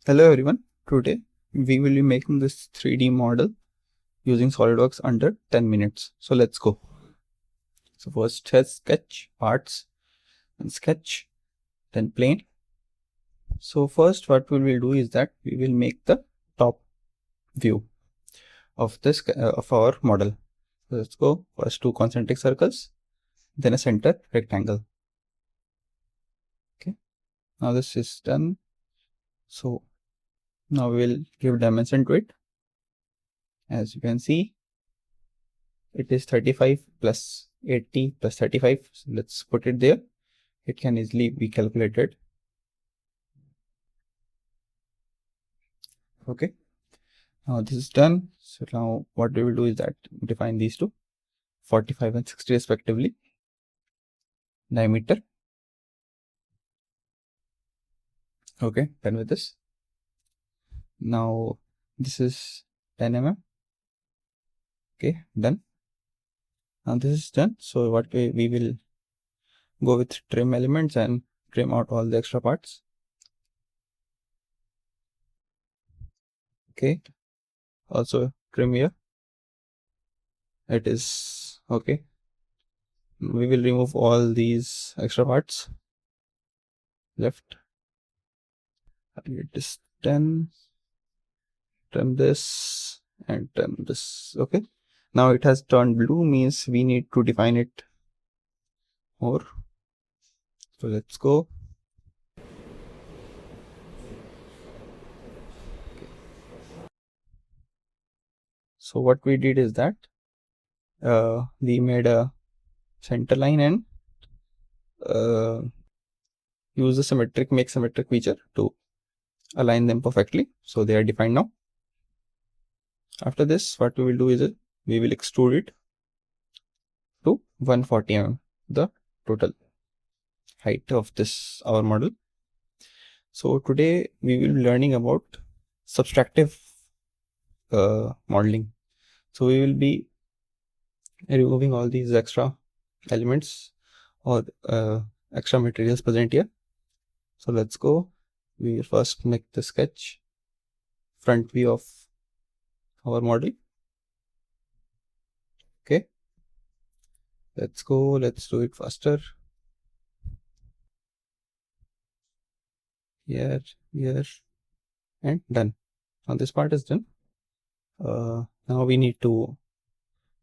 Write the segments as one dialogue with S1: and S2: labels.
S1: Hello everyone, today we will be making this 3D model using SolidWorks under 10 minutes. So let's go. So first sketch, parts, and sketch, then plane. So first what we will do is that we will make the top view of this of our model. So let's go. First two concentric circles, then a center rectangle. Okay, now this is done. So now we will give dimension to it. As you can see, it is 35 plus 80 plus 35. So let's put it there. It can easily be calculated. Okay, now this is done. So now what we will do is that define these two, 45 and 60 respectively, diameter. Okay, done with this. Now this is 10 mm. Okay, done. Now this is done. So what we will go with trim elements and trim out all the extra parts. Okay, also trim here. It is okay. We will remove all these extra parts. Left. It is 10. Trim this and trim this. Okay, now it has turned blue, means we need to define it more. So let's go. So what we did is that we made a center line and use the make symmetric feature to align them perfectly. So they are defined now. After this, what we will do is we will extrude it to 140 mm, the total height of this our model. So today we will be learning about subtractive modeling. So we will be removing all these extra elements or extra materials present here. So let's go. We will first make the sketch, front view of our model. Okay, let's go. Let's do it faster. Here, and done. Now this part is done. Now we need to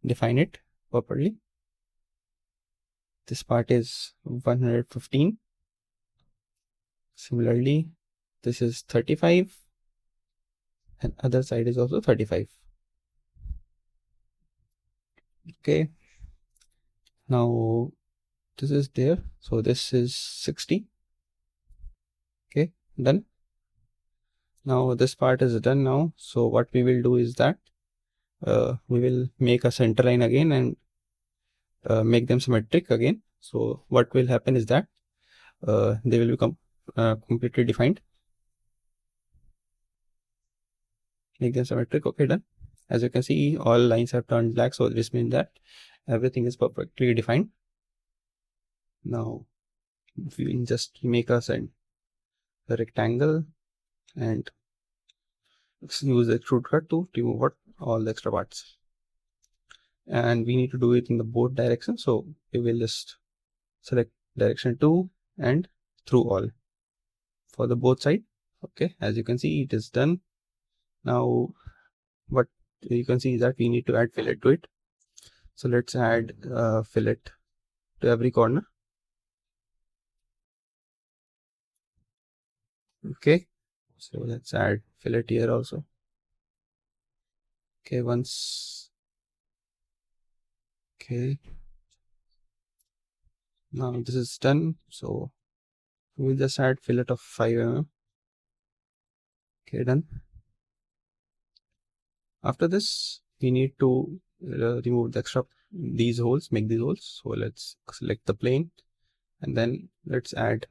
S1: define it properly. This part is 115. Similarly, this is 35 and other side is also 35. Okay, now this is there, so this is 60. Okay, done. Now this part is done now. So what we will do is that we will make a center line again and make them symmetric again. So what will happen is that they will become completely defined. Make them symmetric. Okay, done. As you can see, all lines have turned black, so this means that everything is perfectly defined. Now we will just make a rectangle and use the extrude cut to remove all the extra parts. And we need to do it in the both directions, so we will just select direction 2 and through all for the both side. Okay, as you can see, it is done. Now what you can see is that we need to add fillet to it. So let's add fillet to every corner. Okay, so let's add fillet here also. Okay, once. Okay, now this is done, so we'll just add fillet of 5 mm. Okay, done. After this, we need to remove the extra these holes, make these holes. So let's select the plane and then let's add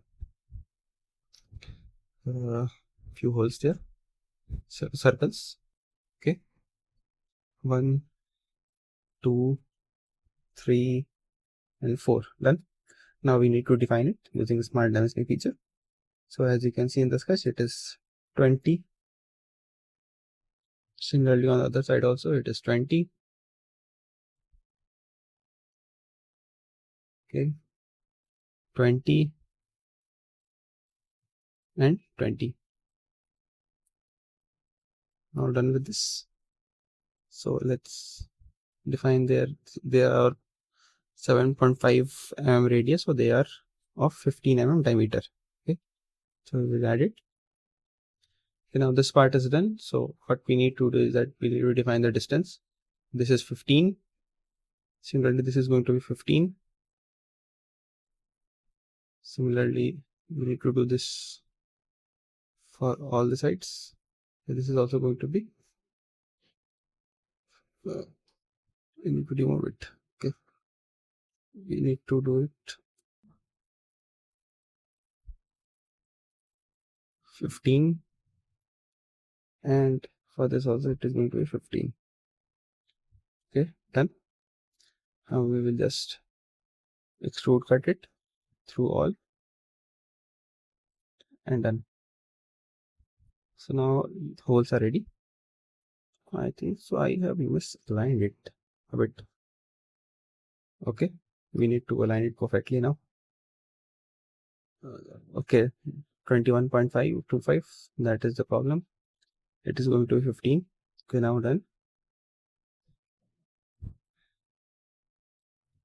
S1: few holes there, circles. Okay, 1, 2, 3 and 4. Done. Now we need to define it using the smart dimensioning feature. So as you can see in the sketch, it is 20. Similarly on the other side also it is 20. Okay, 20 and 20. Now done with this. So let's define there are 7.5 mm radius, so they are of 15 mm diameter. Okay, so we will add it. Okay, now this part is done. So what we need to do is that we need to define the distance. This is 15. Similarly, this is going to be 15. Similarly, we need to do this for all the sides. This is also going to be we need to remove it. Okay, we need to do it 15, and for this also it is going to be 15. Okay, done. Now we will just extrude cut it through all and done. So now holes are ready. I think so I have misaligned it a bit. Okay, we need to align it perfectly now. Okay, 21.525, that is the problem. It is going to be 15. Okay, now done.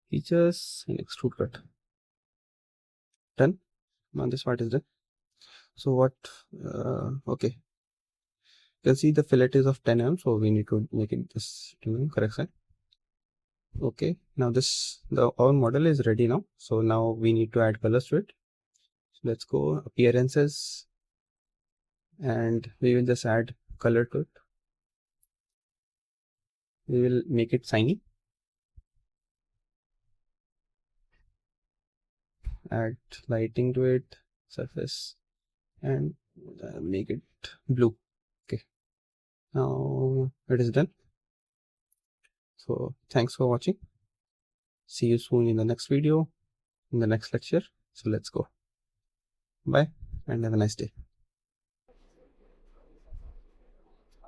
S1: Features and extrude cut. Done. Now this part is done. So what? Okay. You can see the fillet is of 10 mm, so we need to make it this 10 mm correction. Okay, now our model is ready now. So now we need to add colors to it. So let's go appearances, and we will just add color to it. We will make it shiny. Add lighting to it, surface, and make it blue. Okay, now it is done. So thanks for watching. See you soon in the next video, in the next lecture. So let's go. Bye and have a nice day.